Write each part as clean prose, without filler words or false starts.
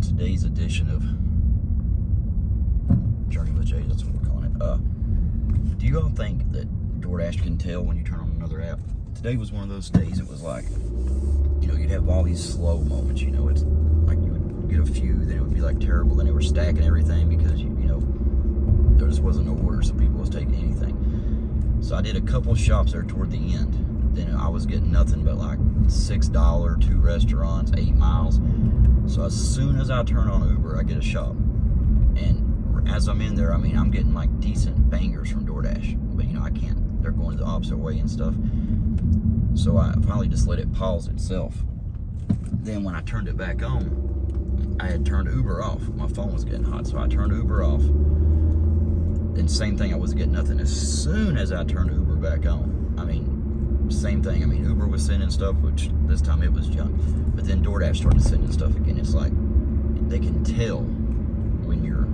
today's edition of Journey with Jay. That's what we're calling it. Do you all think that Doordash can tell when you turn on another app? Today was one of those days. It was like, you'd have all these slow moments. It's like you would get a few, then it would be like terrible. Then they were stacking everything because there just wasn't no order, so people was taking anything. So I did a couple shops there toward the end. Then I was getting nothing but like $6, 2 restaurants, 8 miles. So as soon as I turn on Uber, I get a shop. And as I'm in there, I'm getting like decent bangers from DoorDash. But I can't, they're going the opposite way and stuff. So I finally just let it pause itself. Then when I turned it back on, I had turned Uber off. My phone was getting hot, so I turned Uber off. Then same thing, I wasn't getting nothing. As soon as I turned Uber back on, same thing. Uber was sending stuff, which this time it was junk. But then DoorDash started sending stuff again. It's like they can tell when you're,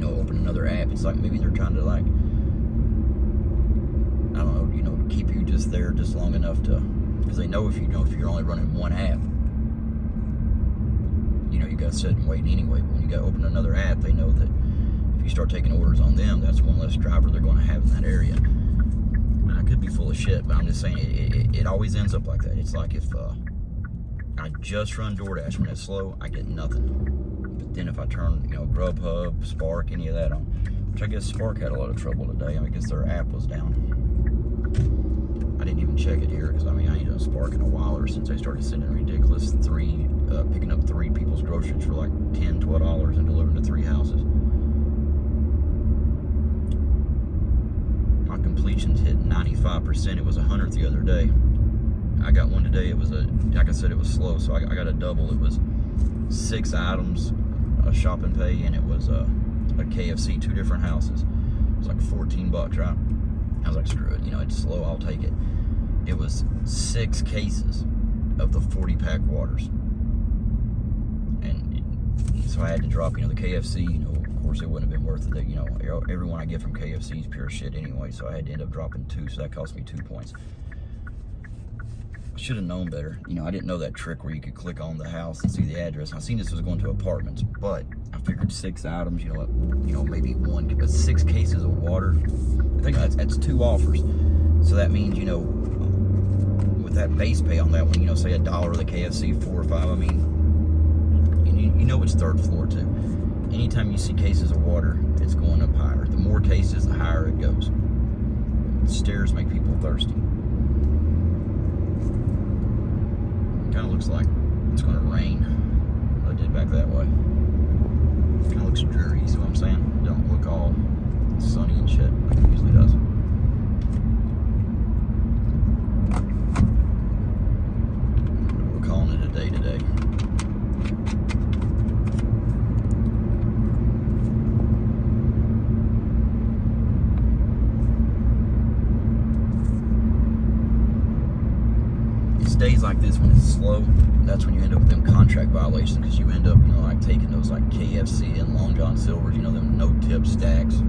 open another app. It's like maybe they're trying to keep you just there just long enough to, because they know if you're only running one app, you got to sit and wait anyway. But when you got to open another app, they know that if you start taking orders on them, that's one less driver they're going to have in that area. I could be full of shit, but I'm just saying it always ends up like that. It's like if I just run DoorDash when it's slow, I get nothing. But then if I turn, Grubhub, Spark, any of that on, which I guess Spark had a lot of trouble today. I guess their app was down. I didn't even check it here because I ain't done Spark in a while, or since they started sending ridiculous picking up 3 people's groceries for like $10, $12 and delivering to 3 houses. My completions hit 95%. It was 100th the other day. I got one today. It was like I said, it was slow, so I got a double. It was 6 items, a shop and pay, and it was a KFC, 2 different houses. It was like $14, right? I was like, screw it, it's slow, I'll take it. It was 6 cases of the 40-pack waters. And so I had to drop, the KFC, of course it wouldn't have been worth it. Everyone I get from KFC is pure shit anyway, so I had to end up dropping 2, so that cost me 2 points. I should have known better. I didn't know that trick where you could click on the house and see the address. I seen this was going to apartments, but I figured 6 items, maybe one, but 6 cases of water. I think that's 2 offers. So that means, with that base pay on that one, say $1 the KFC, 4 or 5, it's 3rd floor too. Anytime you see cases of water, it's going up higher. The more cases, the higher it goes. Stairs make people thirsty. Kind of looks like it's going to rain. I did back that way. Kind of looks dreary, you see what I'm saying? Don't look all sunny and shit like it usually does. We're calling it a day today. Days like this when it's slow, that's when you end up with them contract violations, because you end up taking those like KFC and Long John Silver's, them no tip stacks.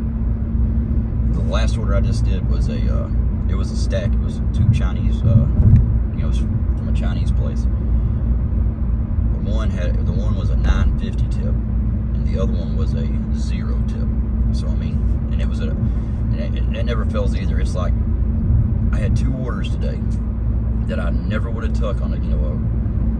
The last order I just did was it was a stack. It was 2 Chinese, it was from a Chinese place. The one was a $9.50 tip, and the other one was a 0 tip. So and it was it never fails either. It's like I had 2 orders today that I never would have took on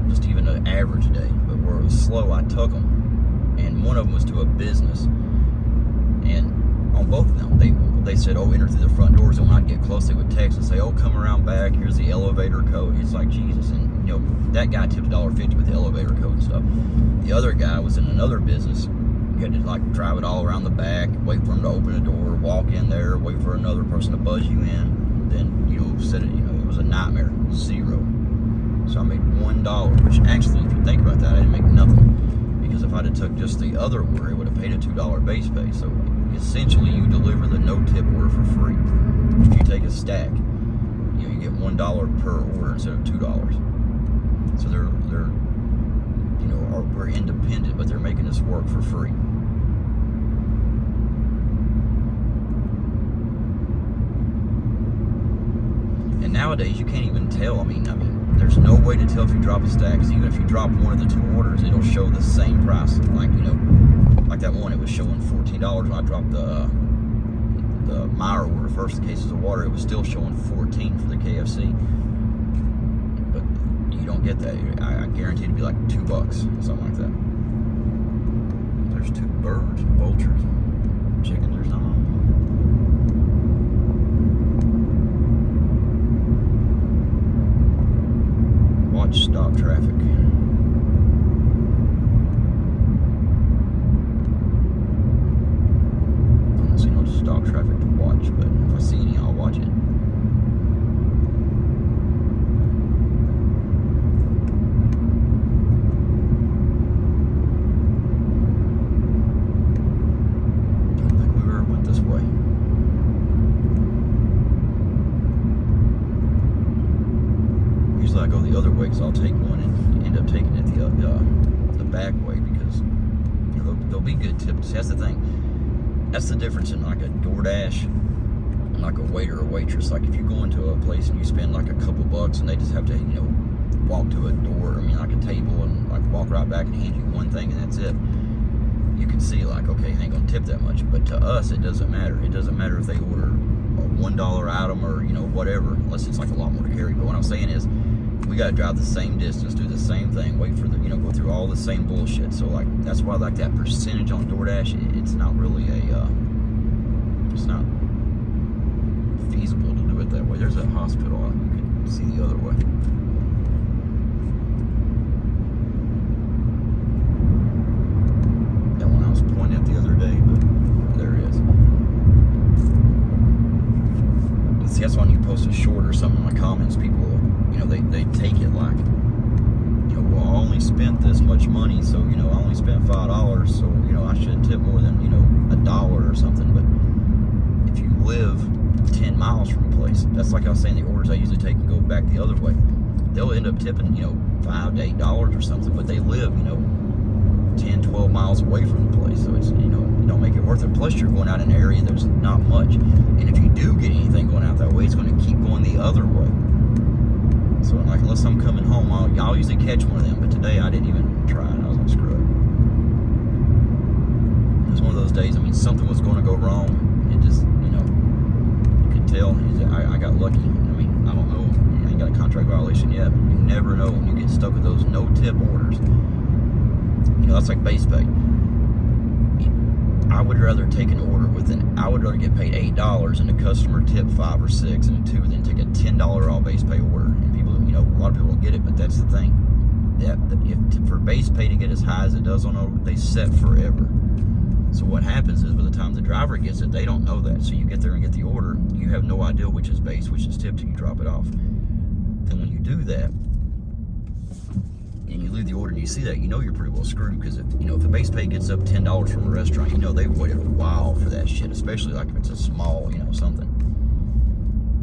just even an average day, but where it was slow, I took them. And one of them was to a business, and on both of them, they said, enter through the front doors. And when I'd get close, they would text and say, come around back, here's the elevator code. It's like, Jesus. And that guy tipped $1.50 with the elevator code and stuff. The other guy was in another business. You had to drive it all around the back, wait for him to open the door, walk in there, wait for another person to buzz you in, then set it. It was a nightmare. 0. So I made $1, which actually, if you think about that, I didn't make nothing, because if I'd have took just the other order, it would have paid a $2 base pay. So essentially, you deliver the no tip order for free. If you take a stack, you get $1 per order instead of $2. So we're independent, but they're making us work for free. And nowadays, you can't even tell. there's no way to tell if you drop a stack, because even if you drop one of the two orders, it'll show the same price. Like, you know, like that one, it was showing $14 when I dropped the Meyer order first, the cases of water. It was still showing 14 for the KFC. But you don't get that. I guarantee it'd be like $2, something like that. There's two birds, vultures, chickens or something. Watch stop traffic. I don't see no stop traffic to watch, but if I see any, I'll watch it. I don't think we ever went this way. Usually I go the other way because I'll take one and end up taking it the back way, because you know they'll be good tips. That's the thing. That's the difference in like a Doordash and like a waiter or waitress. Like if you go into a place and you spend like a couple bucks and they just have to, you know, walk to a door, I mean like a table, and like walk right back and hand you one thing and that's it. You can see like, okay, I ain't gonna tip that much. But to us, it doesn't matter. It doesn't matter if they order a $1 item or, you know, whatever, unless it's like a lot more to carry. But what I'm saying is, we gotta drive the same distance, do the same thing, wait for the, you know, go through all the same bullshit. So like, that's why like that percentage on DoorDash, it's not really it's not feasible to do it that way. There's a hospital, you can see the other way. That one I was pointing at the other day, but there it is. But see, that's when you post a short or something in my comments, people, you know, they take it like, you know, well, I only spent this much money, so, you know, I only spent $5, so, you know, I shouldn't tip more than, you know, $1 or something. But if you live 10 miles from a place, that's like I was saying, the orders I usually take and go back the other way, they'll end up tipping, you know, $5 to $8 or something, but they live, you know, 10, 12 miles away from the place, so it's, you know, it don't make it worth it. Plus, you're going out in an area there's not much, and if you do get anything going out that way, it's going to keep going the other way. So, like, unless I'm coming home, I'll usually catch one of them. But today, I didn't even try it. I was like, screw it. It was one of those days. I mean, something was going to go wrong. It just, you know, you could tell. I got lucky. I mean, I don't know. I ain't got a contract violation yet. But you never know when you get stuck with those no-tip orders. You know, that's like base pay. I would rather take an order I would rather get paid $8 and the customer tip 5 or 6 and a 2 than take a $10 all base pay order. And people, you know, a lot of people don't get it, but that's the thing. If for base pay to get as high as it does on order, they set forever. So what happens is, by the time the driver gets it, they don't know that. So you get there and get the order, you have no idea which is base, which is tip till you drop it off. Then when you do that, and you leave the order and you see that, you know you're pretty well screwed, because if, you know, if the base pay gets up $10 from a restaurant, you know they've waited a while for that shit, especially like if it's a small, you know, something.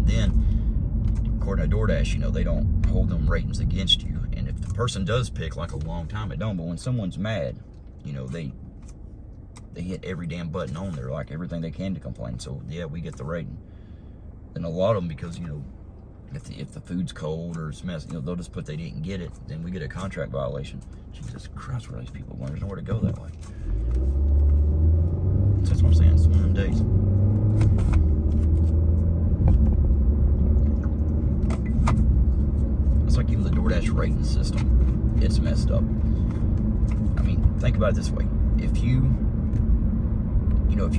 Then, according to DoorDash, you know, they don't hold them ratings against you. And if the person does pick like a long time, it don't. But when someone's mad, you know, they hit every damn button on there, like everything they can to complain. So yeah, we get the rating. And a lot of them, because, you know, if the food's cold or it's messy, you know, they'll just put they didn't get it, then we get a contract violation. Jesus Christ, where are these people going? There's nowhere to go that way. So that's what I'm saying. It's one of them days. It's like even the DoorDash rating system, it's messed up. I mean, think about it this way. If you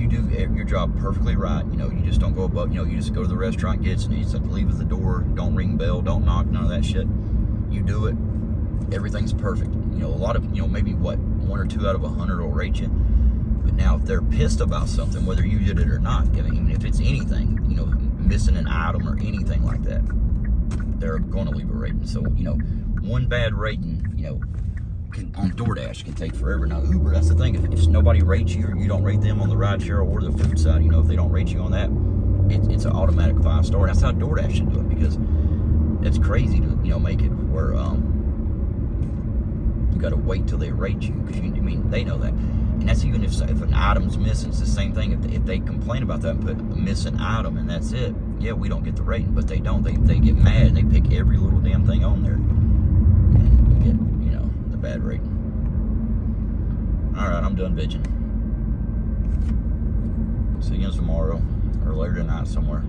do your job perfectly right, you know, you just don't go above, you know, you just go to the restaurant, get it, and you just have to leave at the door, don't ring bell, don't knock, none of that shit. You do it, everything's perfect. You know, a lot of, you know, maybe what, 1 or 2 out of 100 will rate you. But now if they're pissed about something, whether you did it or not, I mean, even if it's anything, you know, missing an item or anything like that, they're going to leave a rating. So, you know, one bad rating, you know, on DoorDash can take forever. Now Uber, that's the thing, if nobody rates you or you don't rate them on the rideshare or the food side, you know, if they don't rate you on that, it's an automatic 5-star. That's how DoorDash should do it, because it's crazy to, you know, make it where you got to wait till they rate you, because I mean, they know that. And that's even if an item's missing. It's the same thing. If they complain about that and put a missing item and that's it, yeah, we don't get the rating, but they don't. They get mad and they pick every little damn thing on there and get, you know, the bad rating. All right, I'm done bitching. See you guys tomorrow or later tonight somewhere.